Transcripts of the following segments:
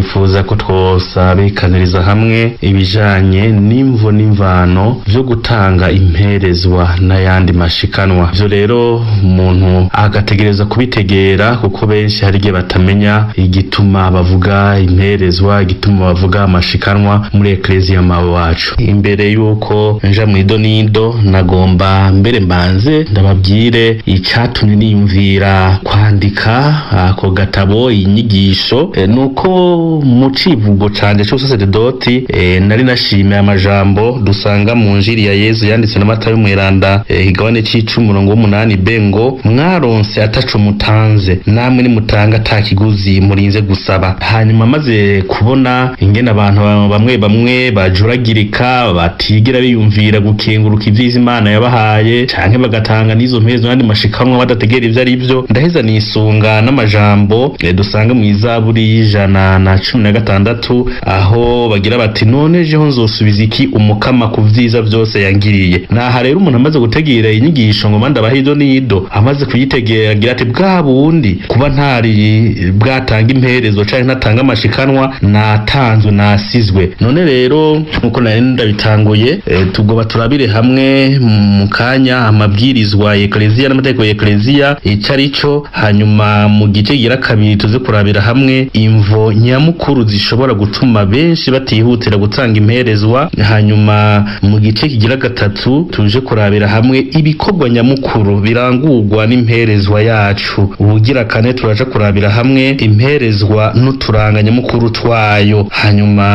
nifuza ko twosabikaniriza hamwe ibijanye n'imvo n'imvano vyo gutanga imperezwa n'ayandi mashikanwa. Ivyo rero umuntu agategereza kubitegera, kuko benshi hari igihe batamenya igituma bavuga imperezwa, igituma bavuga amashikanwa muri eklezia mawe wacu. Imbere yuko nja mwido nido, nagomba mbere mbanze ndababwire icatumye niyumvira kwandika ako gatabo, inyigisho. Nuko mu civugo canje c'ubusaseredoti nari nashimiye amajambo dusanga mu njiri ya Yezu yanditse na Matayo mweranda igabane c'10:8 bengo mwaronse ataco mutanze, namwe nimutanga atakiguzi murinze gusaba. Hanyuma maze kubona ingene abantu bamwe bamwe bajuragirika, batigira biyumvira gukenguruka ivyiza Imana yabahaye, canke bagatanga n'izo mpezo n'andi mashikanwa badategera ivyo ari vyo, ndaheza nisunga n'amajambo dusanga mu Izaburi 116 aho bagira bati none jeho nzosubiza iki umukama ku vyiza vyose yangiriye. Naha rero umuntu amaze gutegera inyigisho ngo manda bahido nido, amaze kuyitegera agira ati bwa bundi kuba ntari bwatanga imperezo canke ntatanga amashikanwa natanzwe nasizwe. None rero nkuko nari ndabitanguye tugoba turabire hamwe mu kanya amabwirizwa y'eklezia n'amategeko y'eklezia icarico, hanyuma mu gice gira kabiri tuze kurabira hamwe imvo nyamukuru zishobora gutuma benshi batihutira gutanga imperezwa, hanyuma mu gice kigira gatatu tuje kurabira hamwe ibikorwa nyamukuru birangurwa n'imperezwa yacu. Ubugira kane turaje kurabira hamwe imperezwa n'uturanga nyamukuru twayo, hanyuma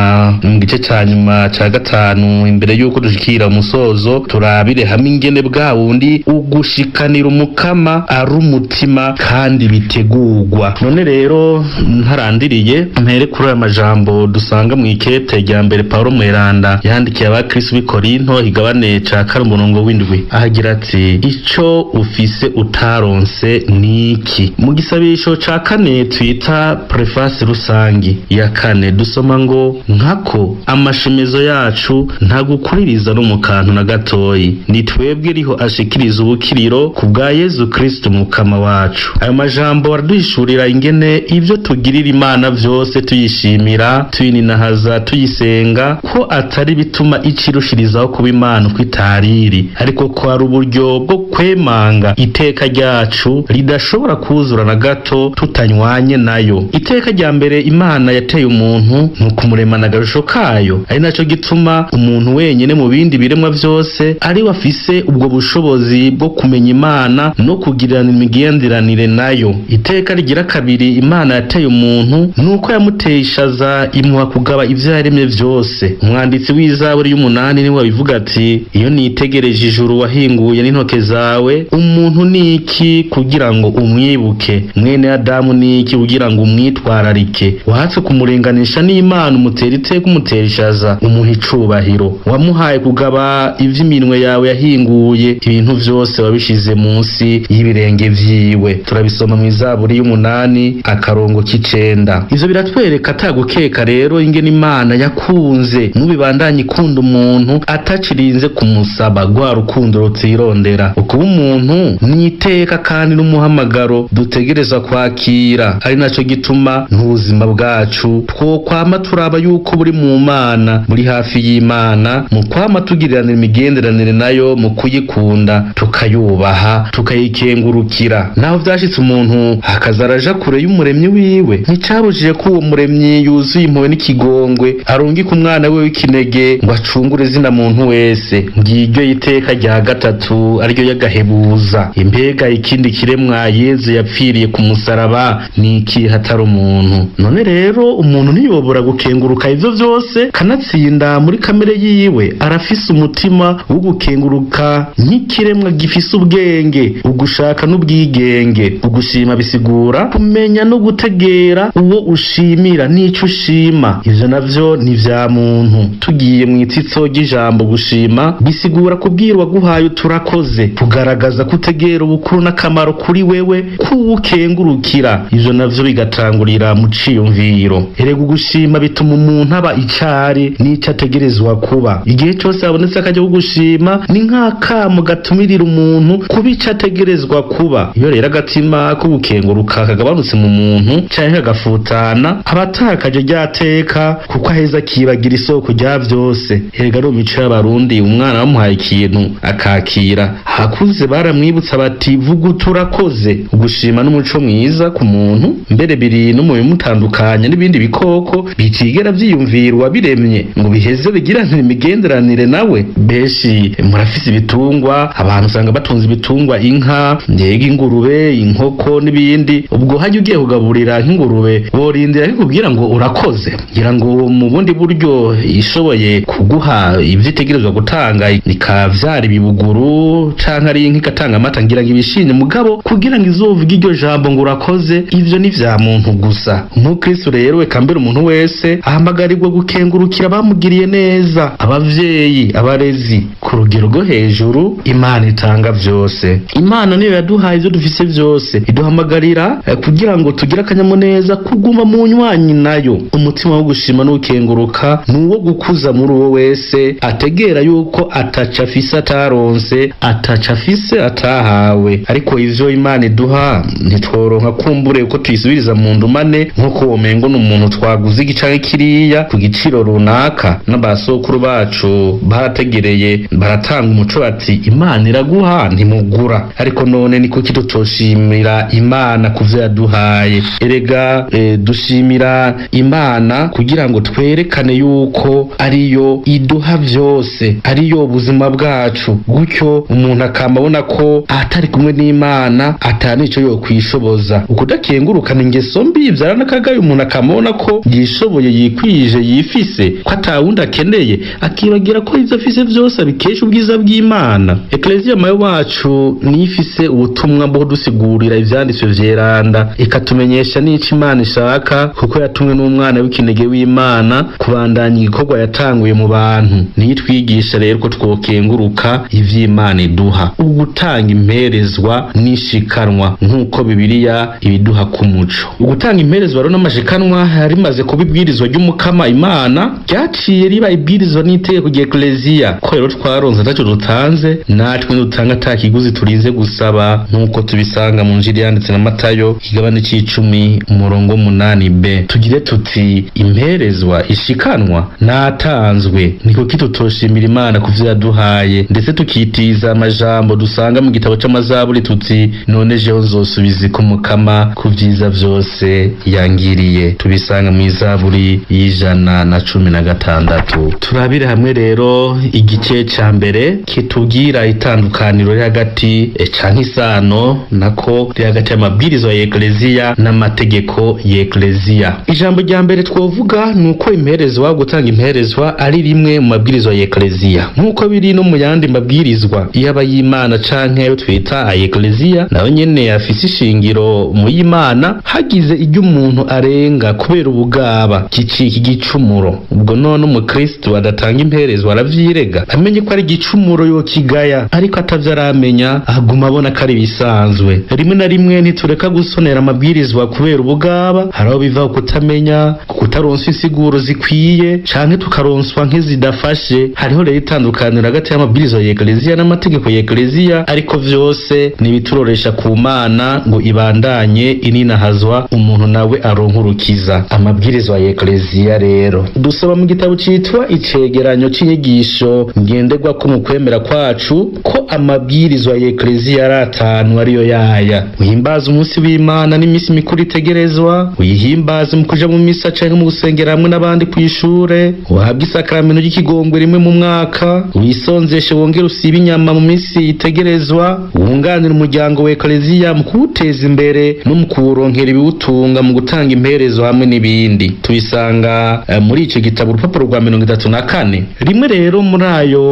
mu gice ca nyuma ca gatanu imbere yuko dushikira umusozo turabire hamwe ingene bwa wundi ugushikanira umukama ari umutima kandi bitegurwa. None rero ntarandiriye mpere kuri aya majambo dusanga mu ikete rya mbere Paulo mweranda yandikiye abakristo b'i Korinto igabane ca 7 ahagira ati ico ufise utaronse niki. Mu gisabisho ca kane twita preface rusangi ya kane dusoma ngo nkako amashemezo yacu ntagukuririza no mu kantu na gatoyi, ni twebwe riho ashikiriza ubukiriro ku bwa Yezu Kristo mukama wacu. Ayo majambo araduhishurira ingene ivyo tugirira Imana vyose tuyishimira, tuyininahaza, tuyisenga ko atari bituma ikirushirizaho kuba Imana uko itariri, ariko ko ari uburyo bwo kwemanga iteka ryacu ridashobora kuzura na gato tutanywanye nayo. Iteka rya mbere Imana yateye umuntu nukumuremana agarusho kayo, ari naco gituma umuntu wenyene mu bindi biremwa vyose ari wafise ubwo bushobozi bwo kumenya Imana no kugirana imigenderanire nayo. Iteka rigira kabiri Imana yateye umuntu nuko yamuteye ishaza imuha kugaba ivyo yaremye vyose. Umwanditsi w'Izaburi 8 niwe wabivuga ati iyo nitegereje ijuru wahinguye n'intoke zawe, umuntu niki kugira ngo umwibuke, mwene Adamu niki kugira ngo umwitwararike. Wahatse kumurenganisha n'Imana umutera iteka umutera ishaza umuha icubahiro. Wamuhaye kugaba ivy'iminwe yawe yahinguye, ibintu vyose wabishize munsi y'ibirenge vyiwe. Turabisoma mu Izaburi 8:9. Ivyo biratwereka atagukeka rero ingene Imana yakunze mubibandanye ikunda umuntu atacirinze kumusaba gwa rukundo rutirondera. Ukuba umuntu niteka kandi n'umuhamagaro dutegereza kwakira, ari naco gituma n'ubuzima bwacu twokwama turaba yuko buri mu Mana, buri hafi y'Imana, mu kwama tugiranira imigenderanire nayo, mu kuyikunda tukayubaha tukayikengurukira. Naho vyashitse umuntu akazaraja kure y'umuremyi wiwe, nticabujije ko uwo muremyi yuzuye impuhwe n'ikigongwe arungika umwana we w'ikinege ngo acungure zina muntu wese. Ngiryo iteka rya gatatu ariryo yagahebuza. Imbega ikindi kiremwa Yezu yapfiriye ku musaraba niki hatari umuntu. None rero umuntu ntiyobora gukenguruka ivyo vyose, kanatsinda muri kamere yiwe arafise umutima wo gukenguruka nk'ikiremwa gifise ubwenge, ugushaka n'ubwigenge. Ugushima bisigura kumenya no gutegera uwo ushimira n'ico ushima. Ivyo navyo ni vya muntu. Tugiye mu itsitso ry'ijambo gushima bisigura kubwirwa guhaye turakoze, kugaragaza kutegera ubukuru n'akamaro kuri wewe kuwukengurukira. Ivyo navyo bigatangurira mu ciyumviro. Erega ugushima bituma umuntu aba icari n'ico ategerezwa kuba. Igihe cyose habonetse akajya gushima ni nk'akamo gatumirira umuntu kuba ico ategerezwa kuba. Iyo rero agatima ko gukenguruka kagabanutse mu muntu canke kagafutana, aba abatakaje ryateka kuko aheza akibagira isoko rya vyose. Erega ari mico y'abarundi, umwana bamuhaye ikintu akakira, hakuze baramwibutsa bati vuga turakoze. Ugushima n'umuco mwiza ku muntu, mbere biri no mu bimutandukanya n'ibindi bikoko bitigera vyiyumvirwa biremye ngo biheze bigiranire imigenderanire nawe. Beshi murafise ibitungwa, abantu usanga batunze ibitungwa, inka, ndege, ingurube, inkoko n'ibindi. Ubwo hajya ugiye kugaburira nk'ingurube borindira kikubwira ngo urakoze, ngira ngo mu bundi buryo ishoboye kuguha ivyitegerezwa gutanga ikavyara ibibuguru canke ari inka igatanga amata, ngira ngo ibishinye mugabo kugira ngo izovuga iryo jambo ngo urakoze, ivyo ni vya muntu gusa. Umukristo rero eka mbere umuntu wese ahamagarirwa gukengurukira bamugiriye neza, abavyeyi, abarezi ku rugero rwo hejuru. Imana itanga vyose, Imana niyo yaduhaye ivyo dufise vyose, iduhamagarira kugira ngo tugire akanyamuneza kuguma mu nywanyi nayo. Umutima wo gushima n'ukenguruka nuwo gukuza muri uwo wese ategera yuko ataca afise ataronse, ataca afise atahawe. Ariko ivyo Imana iduha ntitworonka kumbure uko tuyisubiriza mu ndumane, nkuko womengo n'umuntu twaguze igicanke kiriya ku giciro runaka. N'abasokuru bacu barategereye baratanga umuco bati Imana iraguha ntimugura. Ariko none ni kuki tutoshimira Imana kuvyo yaduhaye? Erega dushimira Imana kugira ngo twerekane yuko ariyo iduha vyose, ariyo ubuzima bwacu. Gutyo umuntu akamabona ko atari kumwe n'Imana atani ico yo kwishoboza. Ukudakengurukana ingeso mbi vyarana kagaye, umuntu akamabona ko yishoboye, yikwije, yifise, ko atawundi akeneye, akibagira ko ivyo afise vyose abikesha ubwiza bw'Imana. Eklezia mayo wacu nifise ubutumwa bwo dusigurira ivyanditswe vyeranda, ikatumenyesha n'ico Imana ishaka, kuko yatumwe n'umwana w'ikinege w'Imana kubandanya igikorwa yatanguye mu bantu. Nitwigisha rero ko twokenguruka ivy'Imana iduha. Ugutanga imperezwa n'ishikanwa nk'uko Bibiliya ibiduha ku muco. Ugutanga imperezwa rero n'amashikanwa rimaze kubibwirizwa ry'umukama Imana, ryaciye riba ibwirizwa n'itegeko rya Eklezia. Ko rero twaronse ataco dutanze, natwe dutanga atakiguzi turinze gusaba, nk'uko tubisanga mu Njiri yanditse na Matayo igabane c'icumi umurongo 8b. Tugire tuti imperezwa ishikanwa natanzwe. Niko kitutoshimira Imana kuvyo yaduhaye, ndetse tukitiza amajambo dusanga mu gitabo c'amazaburi tuti none jewe nzosubiza ku mukama ku vyiza vyose yangiriye. Tubisanga mu izaburi y'116. Turabire hamwe rero igice ca mbere kitubwira itandukaniro riri hagati canke isano nako riri hagati y'amabwirizwa ya Eklezia n'amategeko ya Eklezia. Ijambo rya mbere twovuga nuko imperezwa, gutanga imperezwa ari rimwe mu mabwirizwa ya Eklezia, nkuko biri no mu yandi mabwirizwa yaba y'Imana canke ayo twita ay Eklezia. Nayo nyene afise ishingiro mu y'Imana. Hagize iryo umuntu arenga kubera ubugaba kicika igicumuro. Ubwo none umukristo adatanga imperezwa aravyirega, amenye ko ari igicumuro yo kigaya, ariko atavyaramenya aguma abona ko ari bisanzwe. Rimwe na rimwe ntitureka gusonera amabwirizwa kubera ubugaba. Haraho biva kutamenya, kutaronsa insiguro zikwiye, canke tukaronswa nk'izidafashe. Hariho rero itandukaniro hagati y'amabwirizwa ya Eklezia n'amategeko ya Eklezia, ariko vyose nibituroresha ku Mana ngo ibandanye ininahazwa umuntu nawe aronkurukiza. Amabwirizwa ya Eklezia rero dusoma mu gitabo citwa icegeranyo c'inyigisho ngenderwa ko mu kwemera kwacu, ko amabwirizwa ya Eklezia ari atanu, ariyo yaya: uhimbaza umunsi w'Imana n'imisi mikuru itegerezwa, uyihimbaze mu kuja mu misa canke mu gusengera hamwe n'abandi kw'ishure, uhabwe isakramento ry'ikigongwe rimwe mu mwaka, wisonzeshe wongere usibe inyama mu misi itegerezwa, wunganira umuryango wa Eklezia mu kuwuteza imbere no mu kuwuronkera ibiwutunga mu gutanga imperezo hamwe n'ibindi. Tubisanga muri ico gitabo urupapuro rwa 34. Rimwe rero muri ayo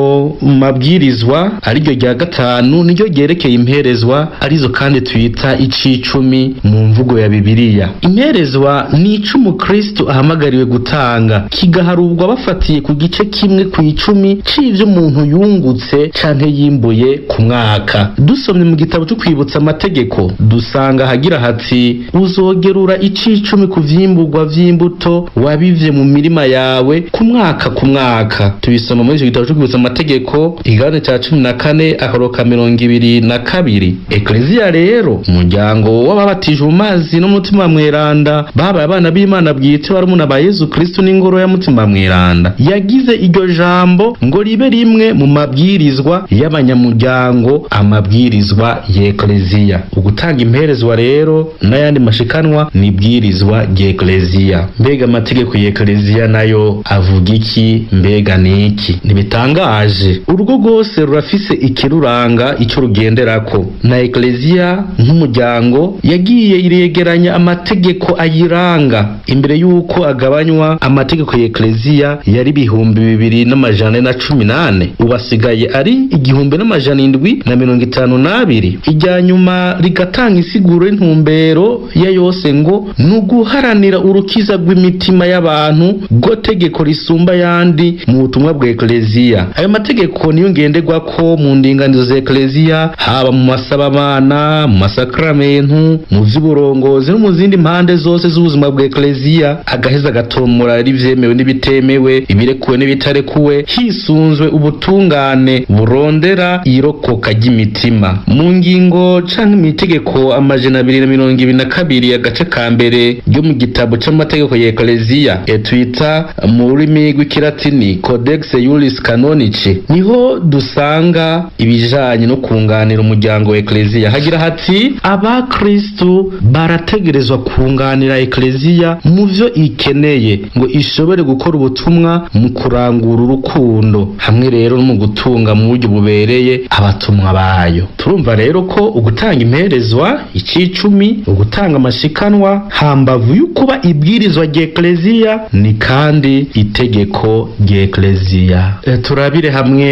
mabwirizwa ariryo rya gatanu niryo ryerekeye imperezwa, arizo kandi twita icicumi mu mvugo ya Bibiliya. Imperezwa ni ico umukristo ahamagariwe gutanga, kigaharubwa bafatiye ku gice kimwe ku 10 c'ivyo umuntu yungutse canke yimbuye ku mwaka. Dusomye mu gitabo cyo kwibutsa amategeko dusanga hagira hati uzogerura icicumi ku vyimburwa vy'imbuto wabivye mu mirima yawe ku mwaka ku mwaka. Tubisoma muri ico gitabo cyo kwibutsa amategeko igabane ca 14 akoroka 22. Eklezia rero umuryango w'ababatijwe mu mazi n'umutima mweranda babaye abana b'Imana bwite barumuna ba Yezu Kristo n'ingoro ya mutima mweranda, yagize iryo jambo ngo ribe rimwe mu mabwirizwa y'abanyamuryango, amabwirizwa y'Ekleziya. Ugutanga imperezwa rero n'ayandi mashikanwa ni ibwirizwa ry'Ekleziya. Mbega amategeko y'Ekleziya nayo avuga iki? Mbega niki? Nibitangaje. Urugo rwose rurafise ikiruranga, ico rugenderako, na Ekleziya nk'umuryango yagiye iregeranya amategeko ayiranga. Imbere yuko agabanywa, amategeko y'Ekleziya yari 2218, ubasigaye ari 1752. Irya nyuma rigatanga isiguro y'intumbero ya yose ngo nuguharanira urukiza rw'imitima y'abantu, go tegeko risumba yandi mu butumwa bwa Ekleziya. Ayo mategeko niyo ngenderwako mu ndinganizo za Ekleziya, haba mu masabamana, mu masakramentu, mu vy'uburongozi no mu zindi mpande zose z'ubuzima bwa Ekleziya. Agaheza gatomora ibyemewe n'ibitemewe, ibirekuwe n'ibitarekuwe, hisunzwe ubutungane burondera irokoka ry'imitima. Mu ngingo canke imitegeko 222 agace ka mbere ryo mu gitabo c'amategeko ya Ekleziya twita mu rurimi rw'ikilatini Codex Iuris Canonici, niho dusanga ibijanye no kunganira umuryango wa Ekleziya. Hagira hati abakristu barategerezwa kunganira Ekleziya mu vyo ikeneye ngo ishobore gukora ubutumwa mu kurangura urukundo, hamwe rero no mu gutunga mu buryo bubereye abatumwa bayo. Turumva rero ko ugutanga imperezwa icicumi, ugutanga amashikanwa hambavu y'ukuba ibwirizwa ry'Ekleziya ni kandi itegeko ry'Ekleziya. Turabire hamwe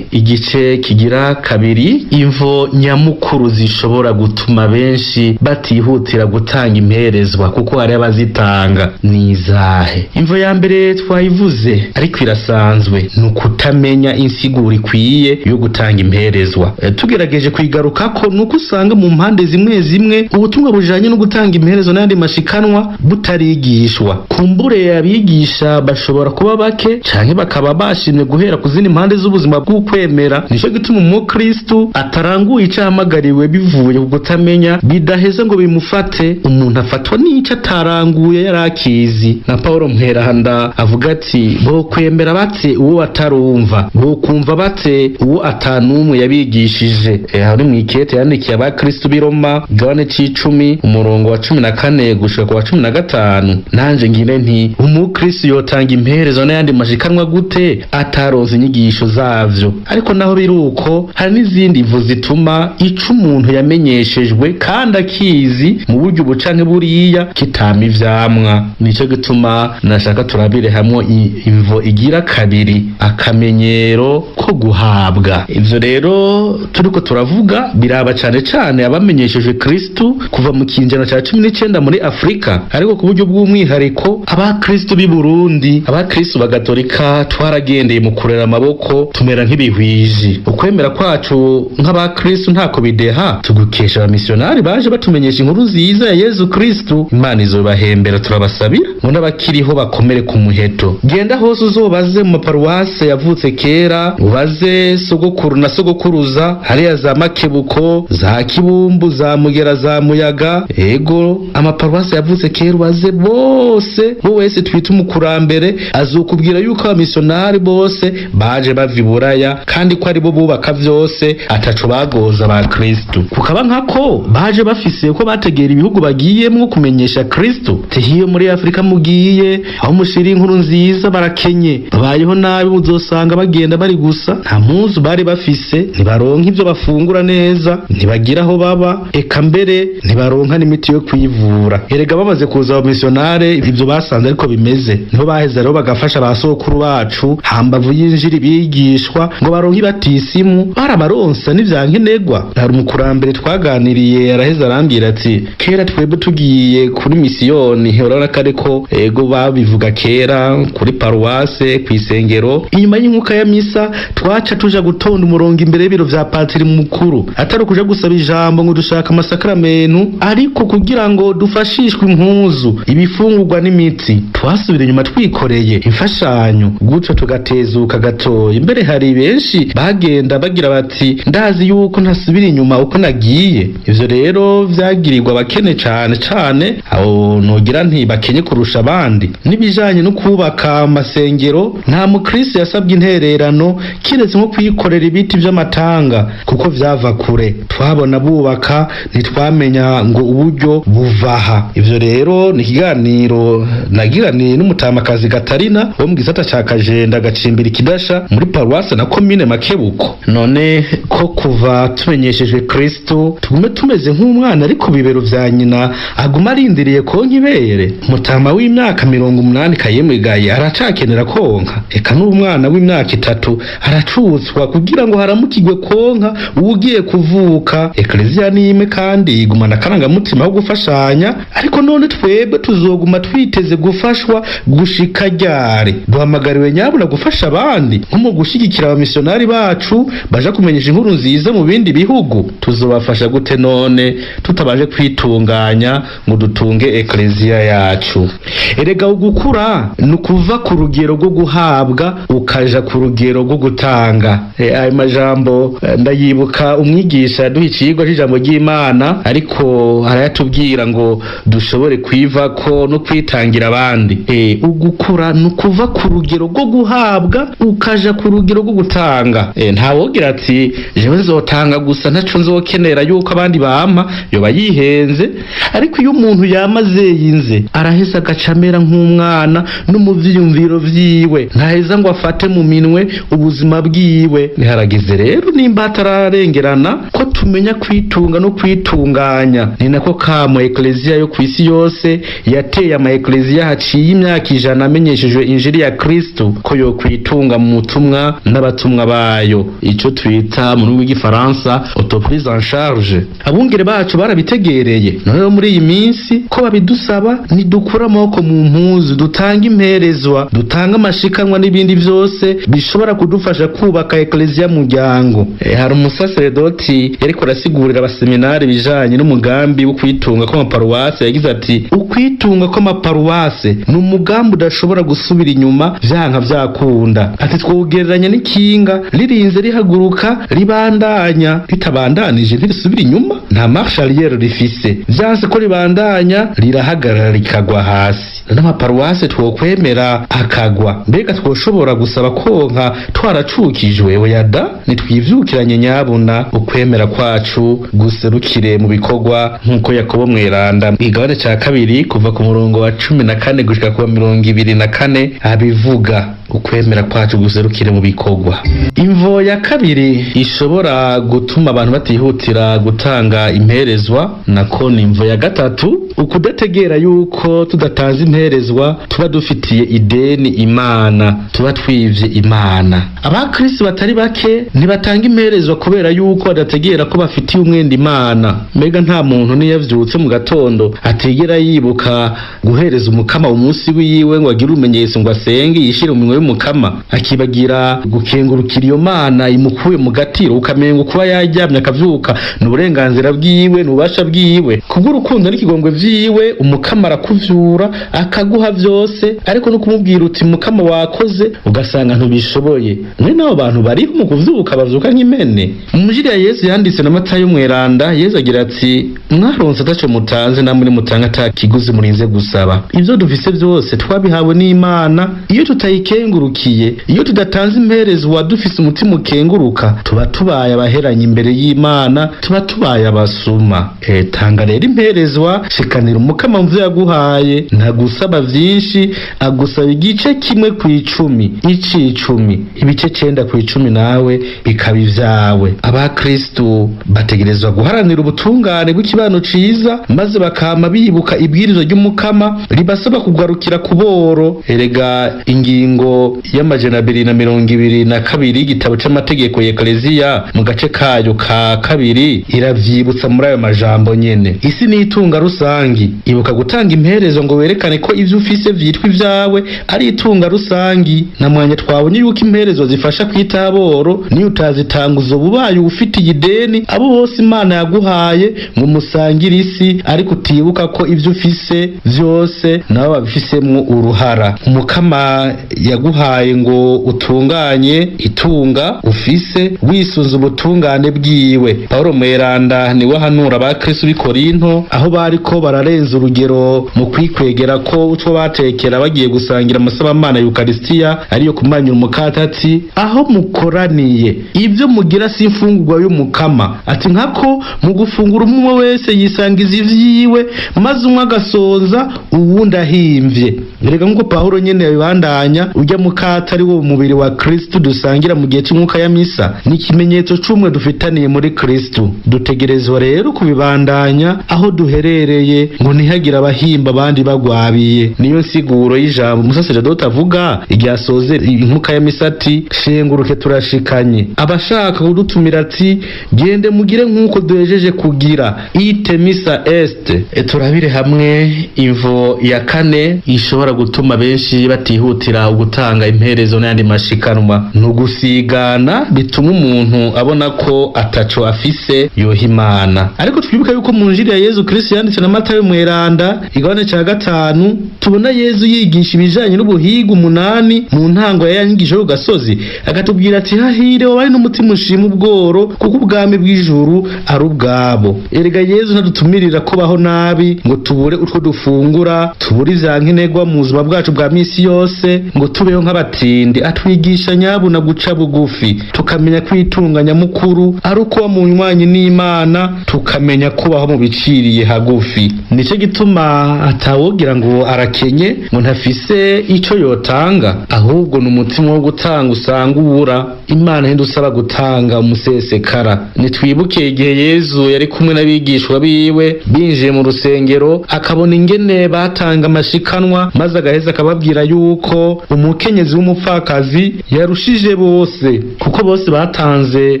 igice kigira kabiri, imvo nyamukuru zishobora gutuma benshi batihutira gutanga imperezwa kuko hari abazitanga. Nizahe? Imvo ya mbere twayivuze ariko irasanzwe, ni ukutamenya insiguro ikwiye yo gutanga imperezwa. Tugerageje kuyigarukako nuko usanga mu mpande zimwe zimwe ubutumwa bujanye no gutanga imperezwa n'andi mashikanwa butarigishwa. Kumbure abigisha bashobora kuba bake canke bakaba bashimye guhera ku zindi mpande z'ubuzima bw'ukwemera. Nico gituma umukristu ataranguye icahamagariwe bivuye ku kutamenya, bidaheze ngo bimufate. Umuntu afatwa n'ico ataranguye yarakizi. Na Paulo Mweranda avuga ati bo kwemera bate uwo atarumva, bo kumva bate uwo atanumwe yabigishije. Hari mu ikete yandikiye abakristu b'i Roma gabane c'icumi umurongo wa 14 gushika ku wa 15. Nanje ngire nti umukristu yotanga imperezwa n'ayandi mashikanwa gute ataronse inyigisho zavyo? Ariko naho biruko hari n'izindi mvu zituma ico umuntu yamenyeshejwe kandi akizi mu buryo bucanke buriya kitama ivyamwa. Nico gituma nashaka turabire hamwe imvo igira kabiri, akamenyero ko guhabwa. Ivyo rero turiko turavuga biraba cane cane abamenyeshejwe Kristu kuva mu kinjana ca 19 muri Afrika, ariko ku buryo bw'umwihariko abakristu b'i Burundi, abakristu bagatolika twaragendeye mu kurera amaboko tumera nk'ibihwiji. Ukwemera kwacu nk'abakristu ntako bideha, tugukesha abamisionari baje batumenyesha inkuru nziza ya Yezu Kristu. Imana izobahembera, turabasabira ngo n'abakiriho bakomere ku muheto. Genda hose uzobaze mu maparuwase yavutse kera, ubaze sogokuru na sogokuruza, hariya za Makebuko, za Kibumbu, za Mugera, za Muyaga, ego amaparuwase yavutse kera ubaze bose. Bo wese twita umukurambere azokubwira yuko abamisionari bose baje bava i Buraya kandi ko ari bo bubaka vyose, ataco bagoza ba Kristu. Kukaba nkako baje bafise ko bategera ibihugu bagiyemwo kumenyesha Kristu. Tehiyo muri Afrika mugiye aho mushira inkuru nziza barakenye, babayeho nabi, muzosanga bagenda bari gusa, nta muzu bari bafise, ntibaronka ivyo bafungura neza, ntibagira aho baba, eka mbere ntibaronka n'imiti yo kwivura. Erega bamaze kuza abamisionare ivyo basanze ariko bimeze, niho baheza rero bagafasha abasokuru bacu hambavu y'injiri bigishwa ngo baronke ibatisimu, barabaronsa n'ivyankenegwa. Hari umukurambere twaganiriye araheza arambwira ati kera twebwe tugiye kuri misiyoni, urabona ko ego babivuga kera kuri paruwase kw'isengero, inyuma y'inkuka ya misa twaca tuja gutonda umurongo imbere y'ibiro vya patiri mukuru, atari kuja gusaba ijambo ngo dushaka amasakramentu, ariko kugira ngo dufashishwe impuzu, ibifungurwa n'imiti. Twasubira inyuma twikoreye imfashanyo, guco tugatezuka gatoya. Imbere hari benshi bagenda bagira bati ndazi yuko ntasubira inyuma uko nagiye. Ivyo rero vyagirirwa abakene cane cane, aho no nogira nti bakenye kurusha abandi. N'ibijanye no kubaka amasengero nta mukristo yasabwe intererano kiretse nko kwikorera ibiti vy'amatanga kuko vyava kure. Twabona bubaka ntitwamenya ngo uburyo buvaha. Ivyo rero ni ikiganiro nagiraniye n'umutamakazi Gatarina wo mu gisata ca Kajenda gacimbira ikidasha muri paruwase na komine Makebuko. None ko kuva tumenyeshejwe Kristo tugume tumeze nk'umwana ariko bibero vya nyina aguma arindiriye konka ibere. Mutama w'imyaka 80 kayemwegaye aracakenera konka, eka n'umwana w'imyaka 3 aracutswa kugira ngo haramukigwe konka ugiye kuvuka. Eklezia nime kandi igumana karanga mutima wo gufashanya, ariko none twebwe tuzoguma twiteze gufashwa gushika ryari? Duhamagariwe nyabuna gufasha abandi nko mu gushigikira abamisionari bacu baje kumenyesha inkuru nziza mu bindi bihugu. Tuzobafasha gute none tutabaje kwitunganya ngo dutunge eklezia yacu? Erega ugukura nukuva ku rugero rwo guhabwa ukaja ku rugero rwo gutanga. Ayo majambo ndayibuka umwigisha yaduhiciyigwa c'ijambo ry'Imana, ariko arayatubwira ngo dushobore kwivako no kwitangira abandi. Ugukura nukuva ku rugero rwo guhabwa ukaja ku rugero rwo gutanga. Ntawogira ati jewe nzotanga gusa ntaco nzokenera yuko abandi bampa, yoba yihenze. Ariko iyo umuntu yamaze yinze araheza agacamera nk'umwana no mu vyiyumviro vyiwe, ntaheza ngo afate mu minwe ubuzima bwiwe. Niharagize rero nimba atararengerana ko tumenya kwitunga no kwitunganya. Ni nako kamo eklezia yo kwisi yose yateye ama eklezia haciye imyaka 100 amenyeshejwe injiri ya Kristo ko yo kwitunga mu mutumwa n'abatumwa bayo, ico twita mu rurimi rw'igifaransa autoprise en charge. Abungere bacu barabitegereye, none muri iyi minsi ko babidusaba nidukura amaboko mu mpuzu, dutanga imperezwa, dutanga amashikanwa n'ibindi vyose bishobora kudufasha kubaka eklezia muryango. Hari umusaseredoti yariko arasigurira abaseminari bijanye n'umugambi wo kwitunga ko amaparuwase, yagize ati ukwitunga ko amaparuwase ni umugambi udashobora gusubira inyuma vyanka vyakunda. Ati twugereranya n'ikinga ririnze rihaguruka ribandanya, ritabandanije ntirisubira inyuma, nta marche arrière rifise, vyanse ko ribandanya rirahagarara rikagwa hasi. N'amaparuwase twokwemera akagwa, mbega twoshobora gusaba konka twaracukijwe? Oyada, nitwivyukiranye nyabuna ukwemera kwacu guserukire mu bikorwa nkuko Yakobo mweranda igabane ca 2 kuva ku murongo wa 14 gushika ku 24 abivuga. Ukwemera kwacu guserukire mu bikorwa. Imvo ya 2 ishobora gutuma abantu batihutira gutanga imperezwa, nako ni imvo ya 3 ukudategera yuko tudatanze imperezwa tuba dufitiye ideni Imana, tuba twivye Imana. Abakristo batari bake ntibatanga imperezwa kubera yuko badategera ko bafitiye umwenda Imana. Mbega nta muntu niyavyutse mu gatondo ategera yibuka guhereza umukama umunsi wiwe ngo agire umenyetso ngo asenge yishire mu minwe y'umukama, akibagira gukengurukira iyo Mana imukuye mu gatiro, ukamenga kuba yaryamye akavyuka n'uburenganzira bwiwe n'ubasha bwiwe. Kubw'urukundo n'ikigongwe vyiwe umukama arakuvyura akaguha vyose, ariko no kumubwira uti mukama wakoze ugasanga ntubishoboye. Mwe nabo bantu bari mu kuvyuka bavyuka nk'imene. Mu njiri ya Yesu yanditse na Matayo mweranda, Yesu agira ati mwaronse ataco mutanze namwe mutanga atakiguzi murinze gusaba. Ivyo dufise vyose twabihawe n'Imana. Iyo tutayikengurukiye, iyo tudatanze imperezwa dufise umutima ukenguruka, tuba tubaye abaheranye imbere y'Imana, tuba tubaye abasuma. Tanga rero imperezwa, shikanira umukama mvyo yaguhaye, ntagusaba vyinshi, agusaba igice kimwe kw'icumi, icicumi, ibice 9 kw'icumi nawe bikaba ivyawe. Abakristo bategerezwa guharanira ubutungane bw'ikibano ciza, maze bakama bibuka ibwirizwa ry'umukama ribasaba kugarukira kuboro. Erega ingingo y'amajana 222 y'igitabo c'amategeko y'eklezia mu gace kayo ka 2 iravyibutsa muri ayo majambo nyene. Isi ni itunga rusangi, ibuka gutanga imperezo ngo werekane ko ivyo ufise vyitwa ivyawe ari itunga rusangi. Na mwanya twabonye yuko imperezo zifasha kwitaboro, ni utazitanga uzobubaye ufitiye ideni abo bose Imana yaguhaye ngo musangire isi, ariko utibuka ko ivyo ufise vyose nabo babifisemwo uruhara. Umukama yaguhaye ngo utunganye itunga ufise wisunze ubutungane bwiwe. Paulo mweranda ni wahanura abakristo b'i Korinto aho bariko bararenza urugero akarorero mu kwikwegera ko utwo batekera bagiye gusangira amasabamana y'Ukaristiya ariyo kumanyura umukate ati aho mukoraniye ibyo mugira si imfungurwa y'umukama ati nkako mu gufungura umwe wese yisangiza ivyiwe maze umwe agasonza uwundi ahimvye. Erega nkuko Pawulo nyene yabandanya urya mukate ari wo mubiri wa Kristo dusangira mu gihe c'umwuka ya misa ni ikimenyetso c'umwe dufitaniye muri Kristo. Dutegerezwa rero kubibandanya aho duherereye ngo ntihagira abahimba abandi bagwabiye. Niyo nsiguro y'ijambo umusaseredoti avuga igihe asoze inkuka ya misa ati shenguruke turashikanye. Abashaka kudutumira ati gende mugire nkuko duhejeje kugira ite misa est. Turabire hamwe imvo ya kane ishobora gutuma benshi batihutira gutanga imperezo n'andi mashikanwa. Nugusigana bituma umuntu abona ko ataco afise yoha Imana. Ariko twibuka yuko mu njiri ya Yezu Kristo yanditse na Matayo mweranda igabane ca 5 tubona Yezu yigisha ibijanye n'ubuhiga 8 mu ntango ya yanyigisho y'ugasozi agatubwira ati hahire wabari n'umutima ushima ubworo kuko ubwami bw'ijuru ari ubwabo. Erega Yezu ntadutumirira kubaho nabi ngo tubure utwo dufungura tubure ivyankenerwa mu buzima bwacu bwa misi yose ngo tubeho nk'abatindi. Atwigisha nyabu na guca bugufi tukamenya kwitunganya mukuru ari uko mu nywanyi n'Imana tukamenya kubaho mu biciriye hagufi. Nico gituma atawogira ngo arakenye ngo ntafise ico yotanga ahubwo n'umutima wo gutanga usanga ubura. Imana hindusaba gutanga umusesekara. Nitwibuke igihe Yezu yari kumwe n'abigishwa biwe binjiye mu rusengero akabona ingene batanga amashikanwa maze agaheza akababwira yuko umukenyezi w'umupfakazi yarushije bose kuko bose batanze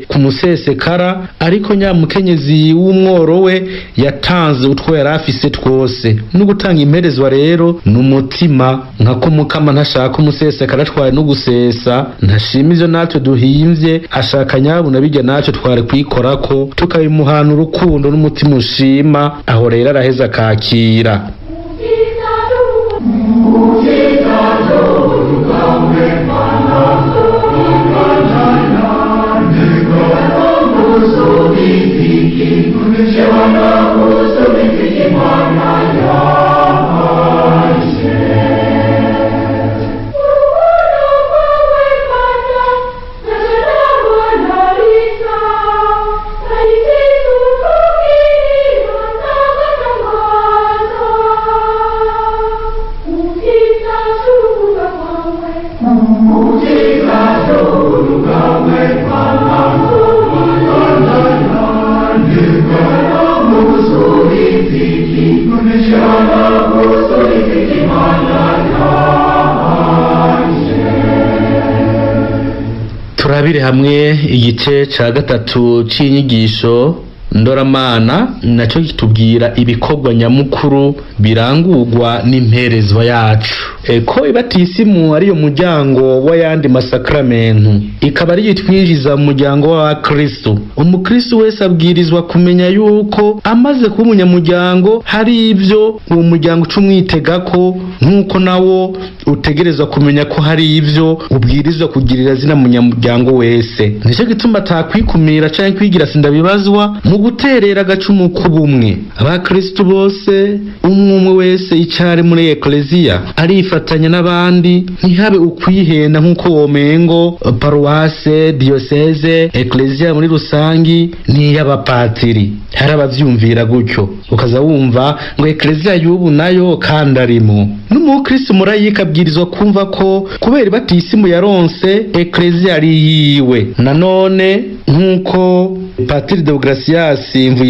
ku musesekara ariko nya mukenyezi w'umworo we yatanze utwo yari afise twose. No gutanga imperezwa rero n'umutima nkako mukama ntashaka umusesekara twari no gusesa ntashima ivyo natwe duhimvye ashaka nyabu nabijya natwe twari kwikorako tukabimuhana urukundo n'umutima ushima. Aho rero araheza akakira. Turabire hamwe igice ca 3 c'inyigisho ndoramana naco kitubwira ibikorwa nyamukuru birangurwa n'imperezwa yacu. Ko ibatisimu ariyo muryango w'ayandi masakramentu ikaba ari yitwinjiza mu muryango wa Kristo. Umukristo wese abwirizwa kumenya yuko amaze kuba umunyamuryango hari ivyo uwo muryango cumwitegako nkuko nawo utegerezwa kumenya ko hari ivyo ubwirizwa kugirira zina munyamuryango wese. Nico gituma atakwikumira canke kwigira sindabibazwa mu guterera agacumu k'ubumwe. Abakristo bose umwe wese icari muri ekleziya arifatanya n'abandi ntihabe ukwihenda nkuko womengo paruwase diocese ekleziya muri rusangi ni y'abapatiri. Hari abavyumvira gutyo ukaza wumva ngo ekleziya y'ubu nayo kandi arimo. N'umukristo murayika abwirizwa kumva ko kubera batisimu yaronse ekleziya ari yiwe. Nanone nkuko Padiri Georges Imvo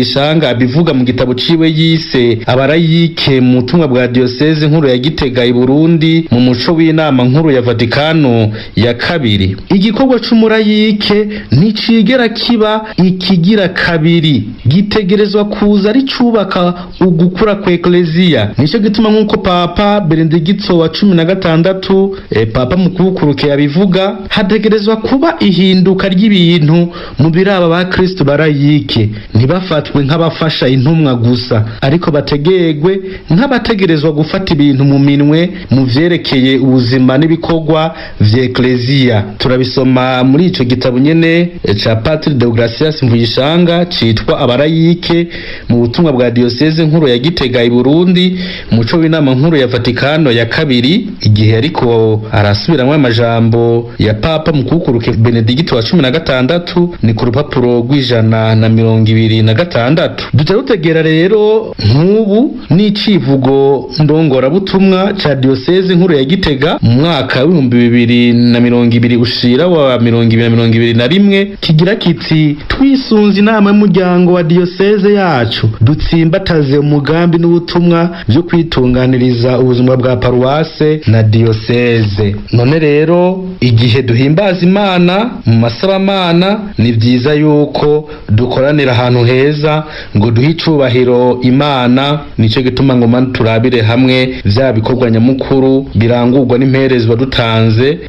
abivuga mu gitabo ciwe yise abarayike mu butumwa bwa diocese nkuru ya Gitega i Burundi mu muco w'inama nkuru ya Vatikano ya 2. Igikorwa c'umurayike nicigera kiba ikigira kabiri gitegerezwa kuza ari cubaka ugukura kwa ekleziya. Nico gituma nkuko Papa Benedikito wa 16 papa mukukuruke yabivuga, hategerezwa kuba ihinduka ry'ibintu mu biraba ba Kristo barayike, ntibafatwe nk'abafasha intumwa gusa, ariko bategegwe nk'abategerezwa gufata ibintu mu minwe mu vyerekeye ubuzima n'ibikorwa vya Ecclesia. Turabisoma muri ico gitabo nyene ca Padiri Georges Manirambona citwa Abarayike mu butumwa bwa diocese nkuru ya Gitega i Burundi, muco w'inama nkuru ya Vatikano ya kabiri, igihe ariko arasubiramwo amajambo ya papa mukukuruke Benedikito wa 16 ni ku rupapuro rw'126. Dutegera rero nk'ubu n'icivugo ndongora butumwa ca diocese nkuru ya Gitega mu mwaka wa 2020 ushira wa 2021 kigira kiti: twisunze inama y'umuryango wa diocese yacu, dutsimbataze umugambi n'ubutumwa byo kwitunganiriza ubuzima bwa paruwase na diocese. None rero igihe duhimbaza Imana mu masabamana, ni vyiza yuko dukoranira ahantu heza ngo duhe icubahiro Imana. Nico gituma ngo turabire hamwe vya bikorwa nyamukuru birangurwa n'imperezwa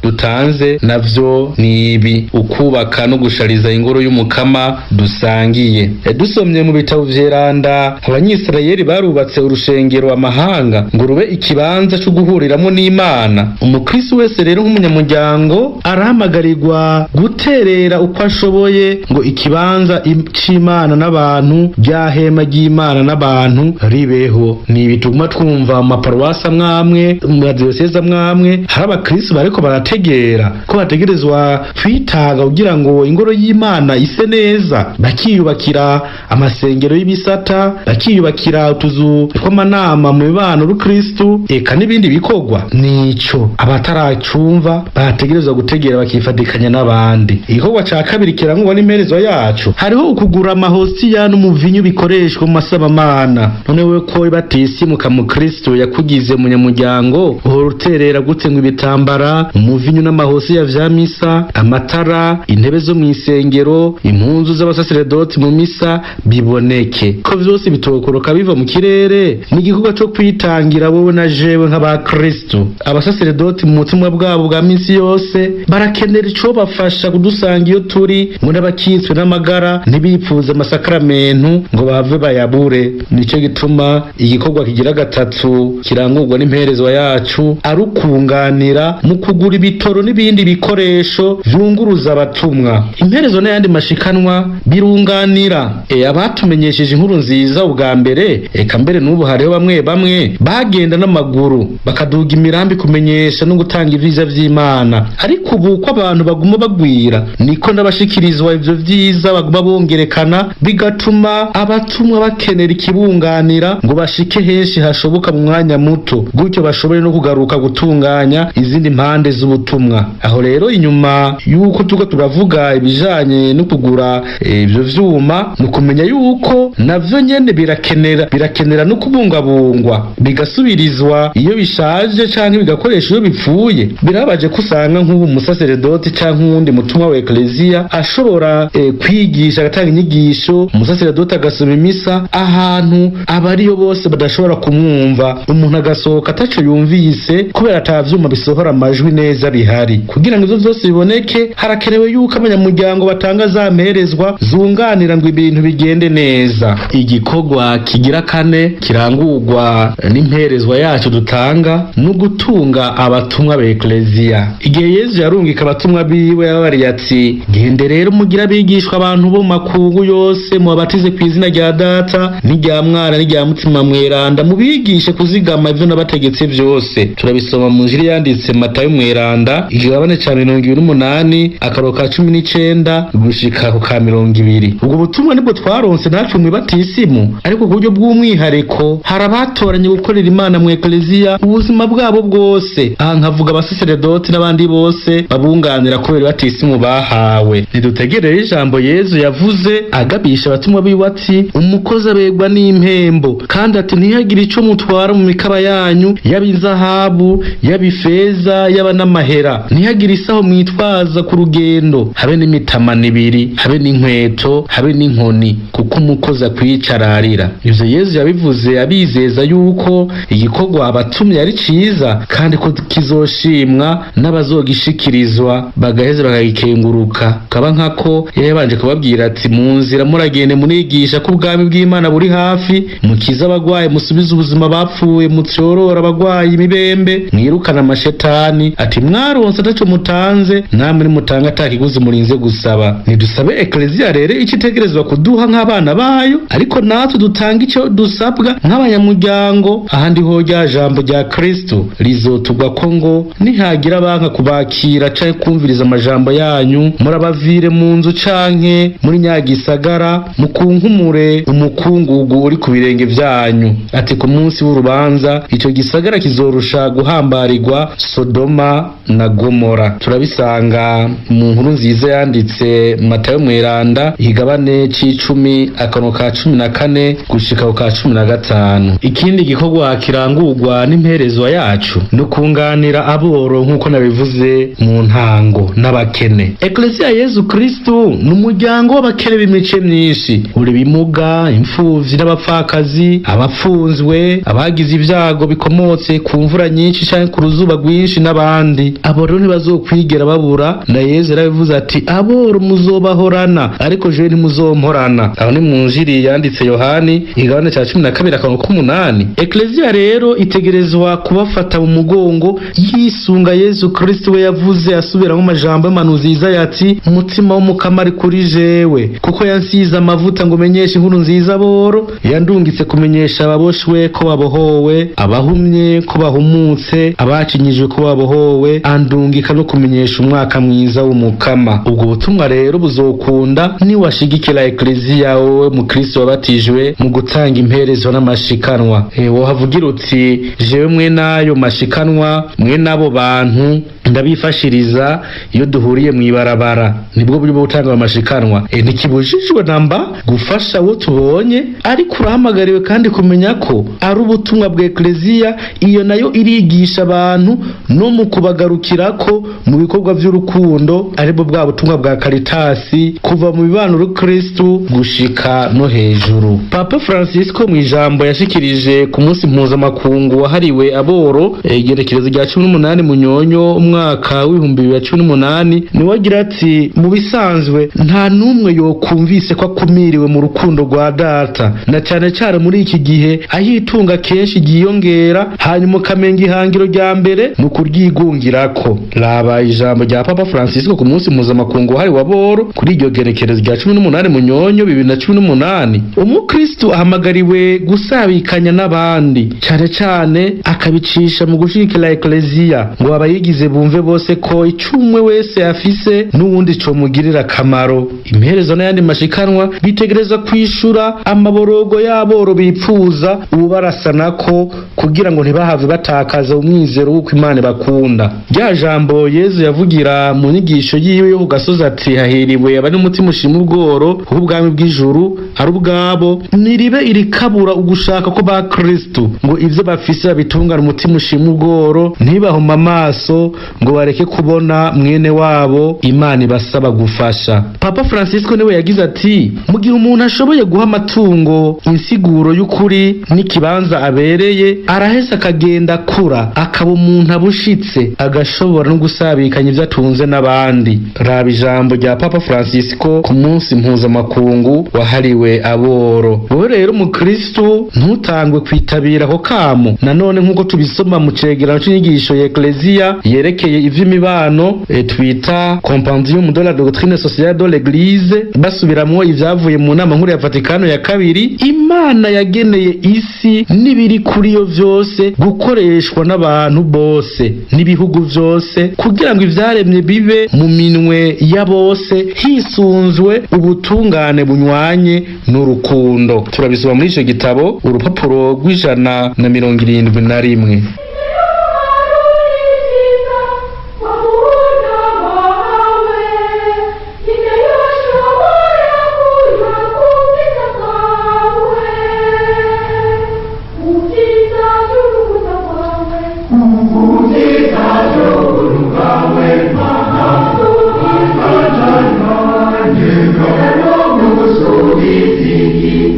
dutanze navyo nibi: ukubaka no gushariza ingoro y'umukama dusangiye. Dusomye mu bitabo vyeranda, abanyisirayeli barubatse urushengero amahanga ngo rube ikibanza cyo guhuriramo n'Imana. Umukristo wese rero nk'umunyamuryango arahamagarirwa guterera uko ashoboye ngo ikibanza c'Imana n'abantu, ryahema ry'Imana n'abantu ribeho. Ni bituma twumva mu maparuwasi amwamwe, mu diocese amwamwe, hari abakristo bariko barategera ko bategerezwa kwitaga kugira ngo ingoro y'Imana ise neza, bakiyubakira amasengero y'ibisata, bakiyubakira utuzu tw'amanama mu mibano y'Ukristo, eka n'ibindi bikorwa. Nico abataracumva bategerezwa gutegera bakifatikanya n'abandi. Igikorwa ca kabiri kirangwa n'imperezwa yacu, hariho ukugura amahostiya n'umuvinyu bikoreshwa mu masabamana. None we ko batisimuka mu Kristo yakugize umunyamuryango, uhora uterera gute ngo ibitambara, umuvinyu n'amahostiya vya misa, amatara, intebe zo mu isengero, impunzu z'abasaserdoti mu misa biboneke? Ko vyose bitokoroka biva mu kirere. Ni igikorwa cyo kwitangira wowe na jewe nk'abakristo. Abasaserdoti mu butumwa bwabo bwa minsi yose barakenera ico bafasha kudusanga iyo turi, ngo n'abakitswe n'amagara ntibipfuze amasakramentu ngo bave bayabure. Nico gituma igikorwa kigira gatatu kirangurwa n'imperezwa yacu arukunganira mu kugura ibitoro n'ibindi bikoresho vyunguruza abatumwa. Imperezwa n'ayandi mashikanwa birunganira abatumenyesheje inkuru nziza ubwa mbere, eka mbere n'ubu hariho bamwe bagenda n'amaguru bakaduga imirambi kumenyesha no gutanga ivyiza vy'Imana. Ariko ubu ko abantu baguma bagwira, niko n'abashikirizwa ivyo vyiza baguma bongerekana, bigatuma abatumwa bakenera ikibunganira ngo bashike henshi hashoboka mu mwanya muto, gutyo bashobore no kugaruka gutunganya izindi mpande z'ubutumwa. Aho rero inyuma yuko tuko turavuga ibijanye no kugura ivyo vyuma, nukumenya yuko navyo nyene birakenera no kubungabungwa, bigasubirizwa iyo bishaje canke bigakoresha iyo bipfuye. Birabaje kusanga nk'ubu umusaserdoti canke uwundi mutumwa wa Ecclesia ashobora kwigisha, agatanga inyigisho, umusaserdoti agasoma imisa ahantu abariyo bose badashobora kumwumva, umuntu agasohoka ataco yumvise kubera atavyuma bisohora amajwi neza bihari. Kugira ngo ivyo vyose biboneke, harakenewe yuko abanyamuryango batanga za mperezwa zunganira ngo ibintu bigende neza. Igikorwa kigira kane kirangurwa n'imperezwa yacu dutanga no gutunga abatumwa ba Ecclesia. Igihe Yesu yarungika abatumwa biwe yababariye ati: gende rero mugira abigishwa abantu bo makungu yose, mubabatize ku izina rya Data n'irya Mwana n'irya Mutima Mweranda, mubigishe kuzigama ivyo nabategetse vyose. Turabisoma mu Injili yanditse Matayo Mweranda igabane ca 28 akaroka 19 gushika ku ka 20. Ubwo butumwa nibwo twaronse natwe mu batisimu, ariko ku buryo bw'umwihariko hari abatoranye gukorera Imana mu Ecclesia ubuzima bwabo bwose. Aha nkavuga abasaserdoti n'abandi bose babunganira kubera batisimu bahawe. Nidutegerere ijambo Yesu yavuze agabisha abatumwa biwe ati: umukozi abegwa n'impembo, kandi ati ntihagire ico mutwara mu mikaba yanyu, yaba inzahabu, yaba ifeza, yaba n'amahera. Ntihagire isaho mwitwaza ku rugendo, habe n'imitamana ibiri, habe n'inkweto, habe n'inkoni, kuko umukozi akwicararira. Ivyo Yesu yabivuze abizeza yuko igikorwa babatumye ari ciza kandi ko kizoshimwa n'abazogishikirizwa bagaheze bakagikenguruka. Kaba nkako yabanje kubabwira ati mu nzira muragende murigisha ko ubwami bw'Imana buri hafi, mukiza abagwaye, musubize ubuzima bapfuye, mutyorora abagwaye imibembe, mwirukana amashetani. Ati mwaronse ataco mutanze, namwe nimutanga atakiguzi murinze gusaba. Nidusabe Ecclesia rero icitegerezwa kuduha nk'abana bayo, ariko natwe dutanga ico dusabwa nk'abanyamuryango. Ahandi ho rya jambo rya Kristo rizotugwa ko ngo nihagira abanka kubakira canke kumviriza amajambo yanyu, murabavire mu nzu canke muri nyagisagara, mukunkumure umukungugu uri ku birenge vyanyu. Ati ku munsi w'urubanza ico gisagara kizorusha guhambarirwa Sodoma na Gomora. Turabisanga mu nkuru nziza yanditse Matayo Mweranda igabane c'icumi akano ka 14 gushika ku ka 15. Ikindi gikorwa kirangurwa n'imperezwa yacu no kunganira aboro nk'uko nabivuze mu ntango n'abakene. Ecclesia Yezu Kristo n'umuryango w'abakene b'imice myinshi, uri bimuga, imfuvyi n'abapfakazi, abapfunzwe, abagize ibyago bikomotse ku mvura nyinshi canke ku ruzuba rwinshi n'abandi. Abo rero ntibazokwigera babura, na Yezu yarabivuze ati aboro muzobahorana ariko jewe ntimuzomporana. Aho ni mu njiri yanditse Yohani igabane ca 12 akano k'8. Ecclesia rero itegerezwa kubafata mu mugongo yisunga Yezu Kristo we yavuze asubira mu majambo y'amanuziza yati umutima w'umukamari kuri jewe, kuko yansize amavuta ngo menyeshe inkuru nziza boro, yandungitse kumenyesha ababoshwe ko babohowe, abahumye ko bahumutse, abacinyijwe ko babohowe, andungika no kumenyesha umwaka mwiza w'umukama. Ubwo butumwa rero buzokunda ni washigikira Ecclesia wowe mu Kristo wabatijwe mu gutanga imperezwa n'amashikanwa. Wohavugira uti jewe mwe nayo mashikanwa, mwe nabo bantu ndabifashiriza iyo duhuriye mwibarabara. Nibwo buryo bwo gutanga amashikanwa. Ntikibujijwe namba gufasha wo tubonye, ariko urahamagariwe kandi kumenya ko ari ubutumwa bwa Ecclesia, iyo nayo irigisha abantu no mu kubagarukirako mu bikorwa by'urukundo, aribwo bwa butumwa bwa Karitasi kuva mu bibanuro Kristo gushika no hejuru. Papa Francisco mu ijambo yashikirije ku munsi mpuzamakungu wahariwe aboro igerekerezo rya 18 Munyonyo umwaka w'2018 niwe agira ati mu bisanzwe nta numwe yokumvise ko akumiriwe mu rukundo rwa data, na cyane cyane muri iki gihe ahitunga kenshi giyongera, hanyuma ukamenga ihangiro rya mbere no kuryigungirako. Raba ijambo rya Papa Francisco ku munsi mpuzamakungu wahariwe aboro kuri iryo gerekerezo rya 18 Munyonyo 2018. Umukristo ahamagariwe gusabikanya n'abandi, cyane cyane akabicisha mu gushikira Ecclesia ngo abayigize bumve bose ko icumwe wese afise n'uwundi co mugirira akamaro. Imperezo n'ayandi mashikanwa bitegereza kwishura amaborogo y'aboro bipfuza ubarasanako kugira ngo ntibahave batakaza umwizero w'uko Imana bakunda. Rya jambo Yezu yavugira mu nyigisho yiwe yo ku gasozi ati hahiriwe abari umutima ushima ubworo ubwami bw'ijuru ari ubwabo, niribe irikabura ugushaka ko ba Kristo ngo ivyo bafise babitungana umutima ushima ubworo, ntibahuma amaso ngo bareke kubona mwene wabo Imana ibasaba gufasha. Papa Francisco niwe yagize ati mu gihe umuntu ashoboye guha amatungo insiguro y'ukuri n'ikibanza abereye, araheza akagenda kura akaba umuntu abushitse, agashobora no gusabikanya ivyo atunze n'abandi. Raba ijambo rya Papa Francisco ku munsi mpuzamakungu wahariwe aboro. Wowe rero mu Kristo ntutangwe kwitabira ko kamo. Nanone nk'uko tubisoma mu cegeranyo c'inyigisho ya Ecclesia yerekeye ivy'imibano twita Compendium de la Doctrine Sociale de l'Église, basubiramwo ivyavuye mu nama nkuru ya Vatikano ya kabiri, Imana yageneye isi n'ibiri kuri yo vyose gukoreshwa n'abantu bose n'ibihugu vyose kugira ngo ivyaremye bibe mu minwe ya bose hisunzwe ubutungane bunywanye n'urukundo. Turabisoma muri ico gitabo urupapuro rw'171.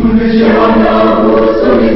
Tumeshaona usuli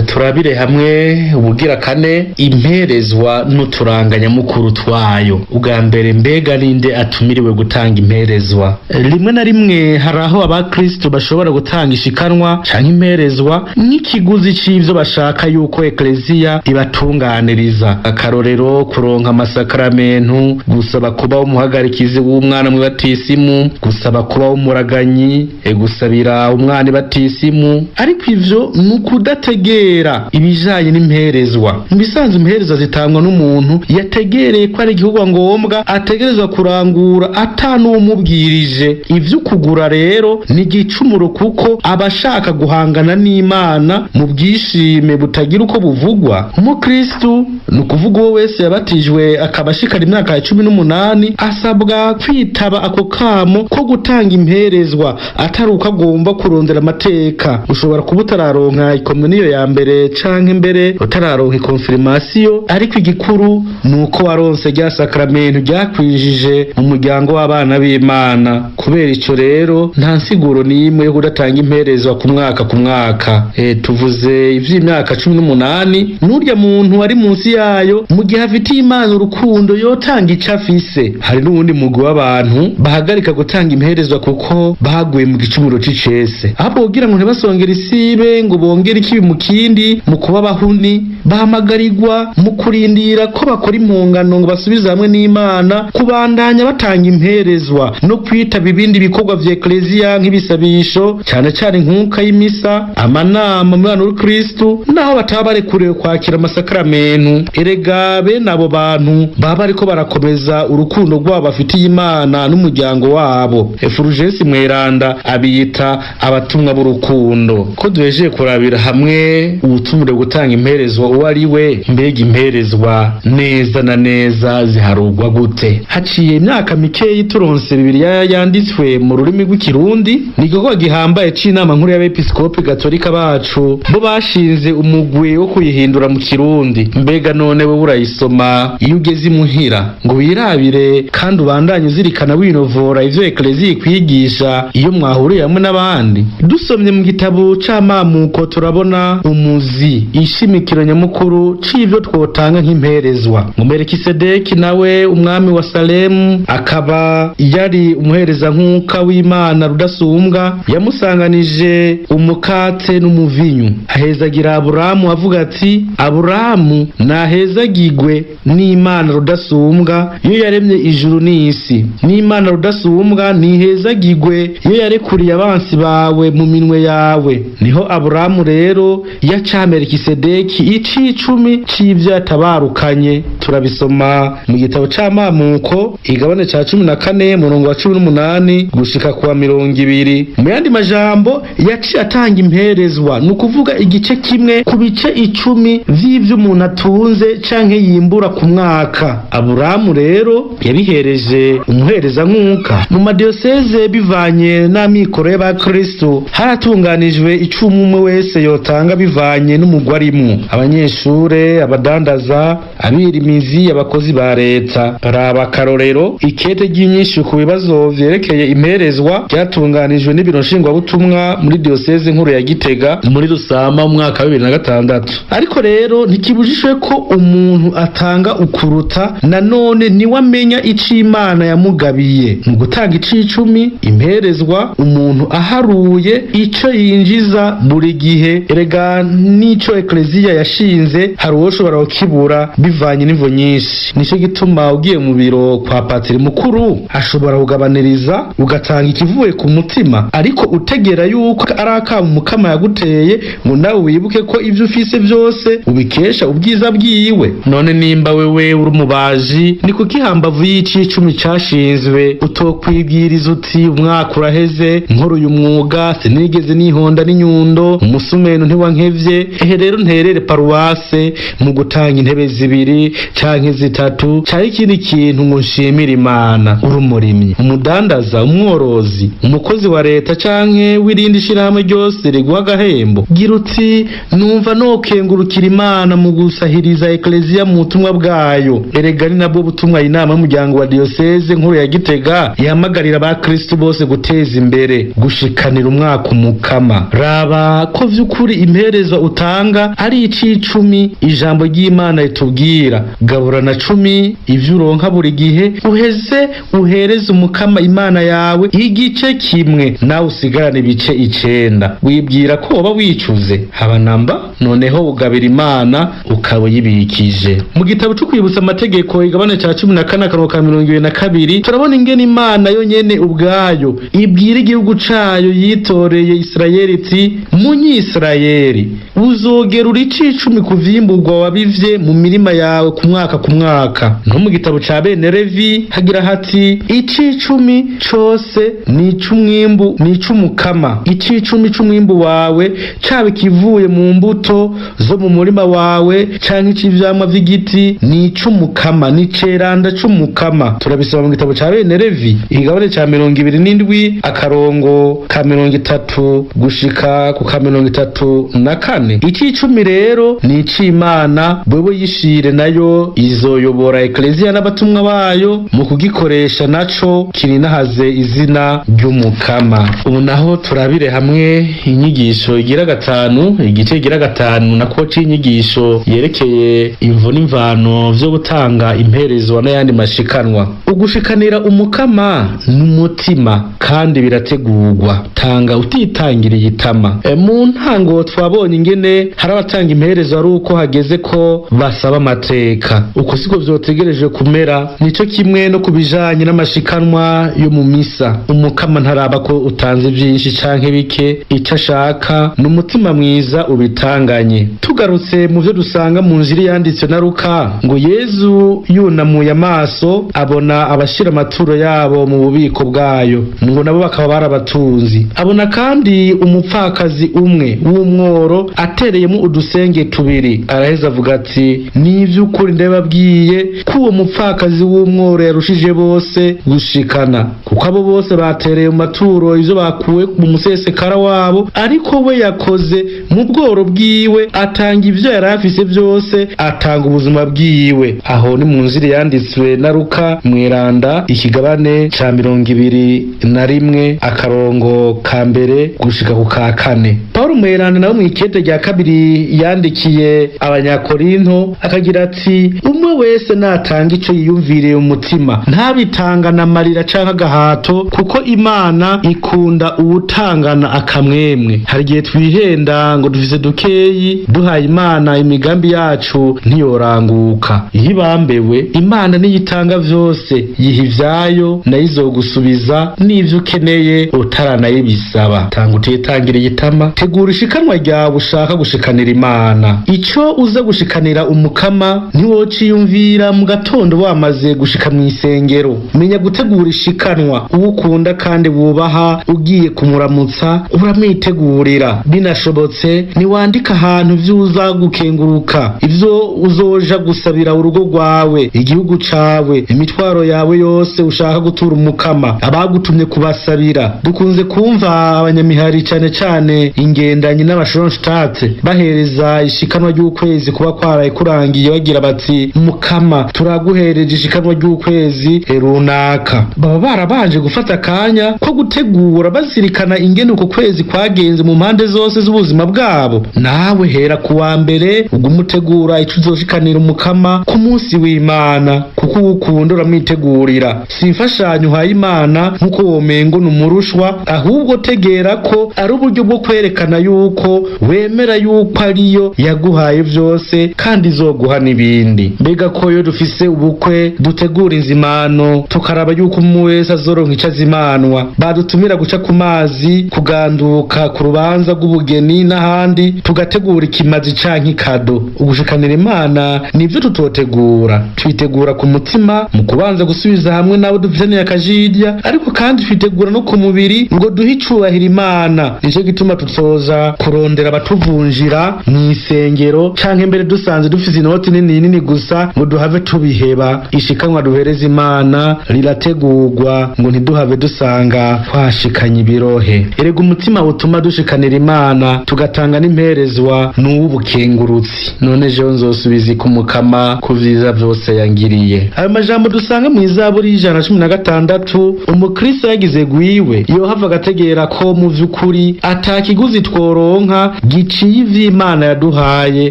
turabire hamwe ubugira kane imperezwa n'uturanganyamukuru twayo. Ubwa mbere, mbega ninde atumiriwe gutanga imperezwa? Rimwe na rimwe hari aho abakristo bashobora gutanga ishikanwa canke imperezwa nk'ikiguzi c'ivyo bashaka yuko ekleziya ibatunganiriza. Akarorero, kuronka amasakaramentu, gusaba kuba umuhagarikizi w'umwana mu batisimu, gusaba kuba umuraganyi, gusabira umwana batisimu. Ariko ivyo nukudategera ibijanye n'imperezwa. Mu bisanzwe imperezwa zitangwa n'umuntu yategereye ko ari igikorwa ngombwa ategerezwa kurangura atanuwumubwirije. Ivyo kugura rero ni igicumuro, kuko abashaka guhangana n'Imana mu bwishime butagira uko buvugwa. Umukristu, ni ukuvuga uwo wese yabatijwe akaba ashikana imyaka ya 18, asabwa kwitaba ako kamo ko gutanga imperezwa atari uko agomba kurondera amateka. Ushobora kuba utararonka ikomuniyo ya mbere canke mbere utararonka konfirmasiyo, ariko igikuru nuko waronse rya sakramento ryakwijije mu muryango w'abana b'Imana. Kubera ico rero nta nsiguro n'imwe yo kudatanga imperezwa ku mwaka. Tuvuze ivy'imyaka 18, n'urya muntu ari munsi yayo mu gihe afitiye Imana urukundo yotanga ico afise. Hari n'uwundi mugwi w'abantu bahagarika gutanga imperezwa kuko baguye mu gicumuro c'icese, ahubwo kugira ngo ntibasongere isibe ngo bongere ikibi mu kindi. Mu kuba bahuni bahamagarirwa mu kurindira ko bakora impongano ngo basubize hamwe n'Imana, kubandanya batanga imperezwa no kwitaba ibindi bikorwa vya ekleziya nk'ibisabisho, cane cane nkuka y'imisa, amanama mu bana b'Kristo, naho bataba barekuriwe kwakira amasakramentu. Erega bene abo bantu baba bariko barakomeza urukundo rwabo bafitiye Imana n'umuryango wabo. Fulgence Mweranda abiyita abatumwa b'urukundo. Ko duhejeje kurabira hamwe ubutumire gutanga imperezwa uwo ari we, mbega imperezwa neza na neza ziharugwa gute? Haciye imyaka mikeyi turonse Bibiliya yanditswe mu rurimi rw'ikirundi. Ni igikorwa gihambaye c'inama nkuru y'abepiskopi gatolika bacu, bo bashinze umugwi wo kuyihindura mu kirundi. Mbega none we urayisoma iyo ugeze imuhira ngo wirabire kandi ubandanye uzirikana winovora ivyo ekleziya ikwigisha iyo mwahuriye hamwe n'abandi. Dusomye mu gitabo c'amamuko turabona umuzi, ishimikiro nyamukuru c'ivyo twotanga nk'imperezwa. Melkisedeki nawe umwami wa Salemu akaba yari umuhereza nkuka w'Imana rudasumbwa, yamusanganije umukate n'umuvinyu. Ahezagira Aburamu avuga ati, Aburamu nahezagirwe n'Imana rudasumbwa iyo yaremye ijuru n'isi. N'Imana rudasumbwa nihezagirwe iyo yarekuriye abansi bawe mu minwe yawe. Niho Aburamu rero yaca Melkisedeki icicumi c'ivyo yatabarukanye. Turabisoma mu gitabo c'amamuko igabane ca 14 murongo wa 18 gushika kwa 20. Mu yandi majambo yaciye atanga imperezwa, ni ukuvuga igice kimwe ku bice 10 vy'ivyo umuntu atunze canke yimbura ku mwaka. Aburamu rero yabihereje umuhereza nkuka. Mu madiyoseze bivanye n'amikoro y'abakristo haratunganijwe icumu umwe wese yotanga bivanye n'umugwi arimwo: abanyeshure, abadandaza, abirimizi, abakozi ba leta. Raba akarorero ikete ry'inyinshi ku bibazo vyerekeye imperezwa ryatunganijwe n'ibiro nshingwabutumwa muri diyoseze nkuru ya Gitega muri Rusama mu mwaka wa 2006. Ariko rero ntikibujishwe ko umuntu atanga ukuruta, nanone niwe amenya ico Imana yamugabiye. Mu gutanga icicumi imperezwa umuntu aharuye ico yinjiza buri gihe. Erega nico ekleziya yashinze hari uwoshobora kukibura bivanye n'imvo nyinshi. Nico gituma ugiye mu biro kwa patiri mukuru ashobora kugabaniriza ugatanga ikivuye ku mutima, ariko utegera yuko ari akamu Mukama yaguteye ngo nawe wibuke ko ivyo ufise vyose ubikesha ubwiza bwiwe. None nimba wewe uri umubaji, ni kuki hambavu y'icicumi cashinzwe utokwibwiriza uti umwaka uraheze nkora uyu mwuga sinigeze nihonda n'inyundo, umusumeno ntiwankevye. Ehe rero nterere paruwase mu gutanga intebe 2 canke zitatu cari ikindi kintu ngo nshimire Imana. Uri umurimyi, umudandaza, umworozi, umukozi wa leta canke wirindi shirahamwe ryose riguha agahembo, gira uti numva nokengurukira Imana mu gusahiriza ekleziya mu butumwa bwayo. Erega ni nabwo butumwa inama y'umuryango wa diyoseze nkuru ya Gitega ihamagarira abakristu bose guteza imbere, gushikanira umwaka umukama. Raba ko vy'ukuri imperezwa utanga ari icicumi ijambo ry'Imana ritubwira, gabura na 10 ivyo uronka buri gihe, uheze uhereze umukama Imana yawe igice kimwe, nawe usigarane ibice 9. Wibwira ko woba wicuze? Haba namba. Noneho ugabira Imana ukaba yibikije. Mu gitabo cyo kwibutsa amategeko igabane ca 14:22 turabona ingene Imana yo nyene ubwayo ibwira igihugu cayo yitoreye Isirayeli iti, Munyisirayeli uzogera uri 10 kuvimburwa wabivye mu mirima yawe ku mwaka. No mu gitabo ca bene Levi hagira hati, 10 cose ni ic'umwimbu ni ic'umukama, 10 c'umwimbu wawe caba kivuye mu mbuto zo mu murima wawe canke ic'ivyamwa vy'igiti ni ic'umukama, ni ceranda c'umukama. Turabisaba mu gitabo ca bene Levi igabane ca 27 akarongo ka 30 gushika ku ka 34. 10 rero ni ic'Imana, bwewe yishire nayo izoyobora ekleziya n'abatumwa bayo mu kugikoresha, naco kirinahaze izina ry'umukama. Ubu naho turabire hamwe inyigisho igira 5, igice igira 5 nako c'inyigisho yerekeye imvo n'imvano vyo gutanga imperezwa n'ayandi mashikanwa. Ugushikanira umukama n'umutima kandi birategurwa, tanga utitangiriye itama. Mu ntango twabonye ingene hari abatanga imperezwa ari uko hageze ko basaba amateka. Uko siko vyotegereje kumera, nico kimwe no kubijanye n'amashikanwa yo mu misa. Umukama ntaraba ko utanze vyinshi canke bike, ico ashaka n'umutima mwiza ubitanganye. Tugarutse mu vyo dusanga mu nzira yanditse na Luka, ngo Yezu yunamuye amaso abona abashira amaturo yabo mu bubiko bwayo, ngo nabo bakaba barabatunzi. Abona kandi umupfakazi umwe w'umworo atereyemo udusenge 2. Araheza avuga ati, nivy'ukuri ndababwiye ko uwo mupfakazi w'umworo yarushije bose gushikana, kuko abo bose batereye mu maturo ivyo bakuwe mu musesekara wabo, ariko we yakoze mu bworo bwiwe, atanga ivyo yarafise byose, atanga ubuzima bwiwe. Aho ni mu nzira yanditswe na Luka mweranda ikigabane ca 21 akarongo ka 1 gushika ku ka 4. Paulo mweranda nawe mw'ikete rya 2 yandikiye abanyakorinto akagira ati, umwe wese natanga ico yiyumviriye umutima, ntabitangana amarira canke agahato, kuko Imana ikunda uwutangana akamwemwe. Hari igihe twihenda ngo dufise dukeyi, duhaye Imana imigambi yacu ntiyoranguka. Iyo ibambewe Imana niyitanga vyose, yiha ivyayo nayo izogusubiza n'ivyo ukeneye utaranayibisaba. Tanga utitangiriye itama, tegura ishikanwa ryawe ushaka gushikanira Imana. Ico uza gushikanira umukama ntiwociyumvira mu gatondo wamaze gushika mw'isengero. Menya gutegura ishikanwa, uwukunda kandi wubaha ugiye kumuramutsa uramwitegurira. Binashobotse niwandika ahantu vyuza gukenguruka, ivyo uzoja gusabira urugo rwawe, igihugu cawe, imitwaro yawe yose ushaka gutura umukama, abagutumye kubasabira. Dukunze kumva abanyamihari cane ingendanye n'abashonstate bahereza ishikanwa ry'ukwezi kuba kwaraye kurangiye, bagira bati, mukama turaguhereje ishikanwa ry'ukwezi runaka. Baba barabanje gufata akanya ko gutegura bazirikana ingene uko kwezi kwagenze mu mpande zose z'ubuzima bwabo. Nawe hera kuwa mbere ugumutegura ico uzoshikanira umukama ku munsi w'Imana, kuko ukunda uramwitegurira. Simfashanyo uhaye Imana nkuko womengo numurushwa, ahubwo tegera ko ari uburyo bwo kwerekana yuko wemera yuko ariyo yaguhaye vyose kandi izoguha n'ibindi. Mbega ko yo dufise ubukwe dutegura inzimano, tukaraba yuko umwe wese azoronka ico azimanwa. Badutumira guca ku mazi, kuganduka ku rubanza rw'ubugeni n'ahandi, tugategura ikimazi canke ikado. Ugushikanira Imana nivyo tutotegura, twitegura ku mutima mu kubanza gusubiza hamwe nabo dufitaniye akajirya, ariko kandi twitegura no ku mubiri ngo duhe icubahiro Imana. Nico gituma tutoza kurondera abatuvunjira mw'isengero canke mbere dusanze dufise inoti nini gusa ngo duhave tubiheba. Ishikanwa duhereza Imana rirategurwa ngo ntiduhave dusanga twashikanye ibirohe. Erega umutima utuma dushikanira Imana tugatanga n'imperezwa n'uw'ubukengurutsi. None jewe nzosubiza ku Mukama ku vyiza vyose yangiriye. Ayo majambo dusanga mu Izaburi 116 umukristo yagize gwiwe yohava agategera ko mu vy'ukuri atakiguzi tworonka giciye ivy'Imana yaduhaye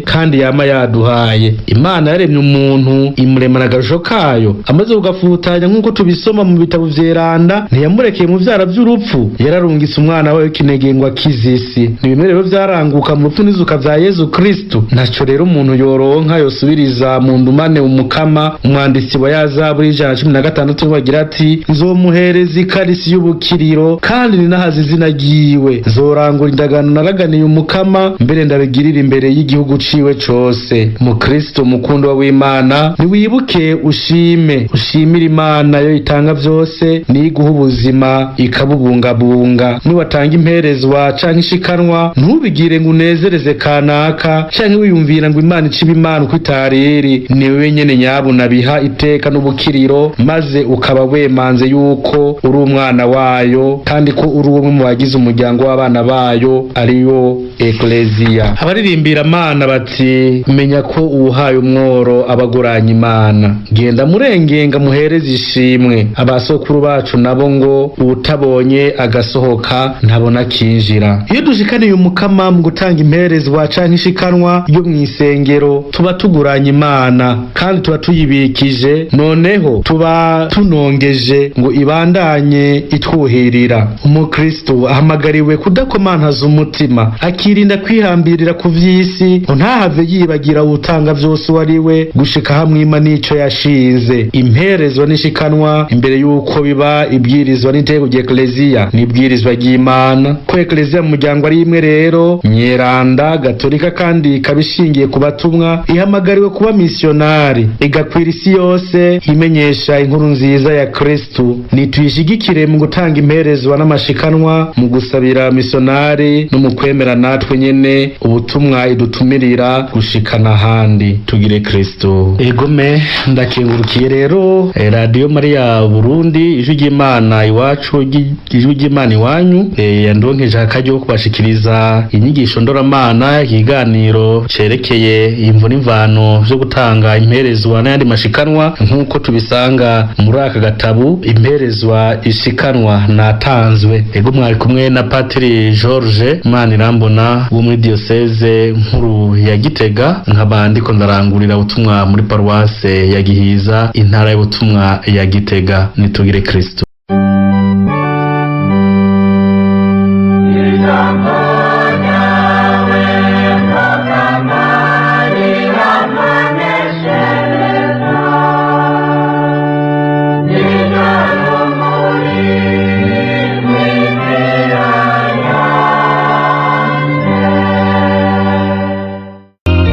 kandi yama yaduhaye. Imana yaremye umuntu imuremana agasho kayo, amaze kugafutanya nk'uko tubisoma mu bitabo vyeranda, ntiyamurekeye mu vyara vy'urupfu, yararungise umwana wawe w'ikinegengwa kizisi. Ni bimwe rero vyaranguka mu rupfu n'izuka vya Yezu Kristo. Naco rero umuntu yoronka yosubiriza mu ndumane umukama. Umwanditsi wa Yazaburi 116 wagira ati nzomuhereza ikarisi y'ubukiriro kandi ninahaza izina ryiwe, nzorangura indagano naraganiye umukama, mbere ndabigirira imbere y'igihugu ciwe cose. Mu Kristo mukundo w'Imana niwibuke ushimira Imana yo itanga vyose, niguha ubuzima ikabubungabunga. Niwatanga imperezwa canke ishikanwa ntubigire ngo unezereze kanaka canke wiyumvira ngo Imana iciba Imana uko itariri. Ni wewe nyene nyabuna biha iteka n'ubukiriro, maze ukaba wemanze yuko uri umwana wayo kandi ko uri umwe mu bagize umuryango w'abana bayo ariyo Eklezia. Abaririmbira Imana bati menya ko uwuhaye umworo abaguranya Imana, genda murengenga muhereze ishimwe. Abasokuru bacu nabo ngo utabonye agasohoka ntabona kinjira. Iyo dushikaniye umukama mu gutanga imperezwa canke ishikanwa yo mw'isengero tuba tuguranya Imana kandi tuba tuyibikije, noneho tuba tunongeje ngo ibandanye itwuhirira. Umukristo ahamagariwe kudakomantaza umutima, akirinda kwihambirira ku vy'isi, ntahave yibagira utanga vyose wariwe gushika hamwe Imana nico yashinze. Imperezwa n'ishikanwa imbere yuko biba ibwirizwa n'iteko rya Eklezia n'ibwirizwa ry'Imana. Ko Eklezia mu muryango ari imwe rero nyeranda gatolika kandi kabishingiye ku batumwa, ihamagariwe kuba misionari igakwira isi yose imenyesha inkuru nziza ya Kristo. Nituyishigikire mu gutanga imperezwa n'amashikanwa, mu gusabira misionari no mu kwemera natwe nyene ubutumwa idutumirira gushikana handi. Tugire Kristo. Egome ndakengurukiye rero Radio Maria Burundi, ijwi ry'Imana iwacu, ijwi ry'Imana iwanyu. Yandonkeje akaryo kubashikiriza inyigisho ndoramana, ikiganiro cerekeye imvo n'imvano vyo gutanga imperezwa n'ayandi mashikanwa nk'uko tubisanga muri aka gatabo imperezwa ishikanwa natanzwe. Ego mwari kumwe na Padiri Georges Manirambona wo muri diocese nkuru ya Gitega, nkaba ndiko ndarangurira ubutumwa muri paruwase ya Gihiza, intara y'ubutumwa ya Gitega. Nitugire Kristo.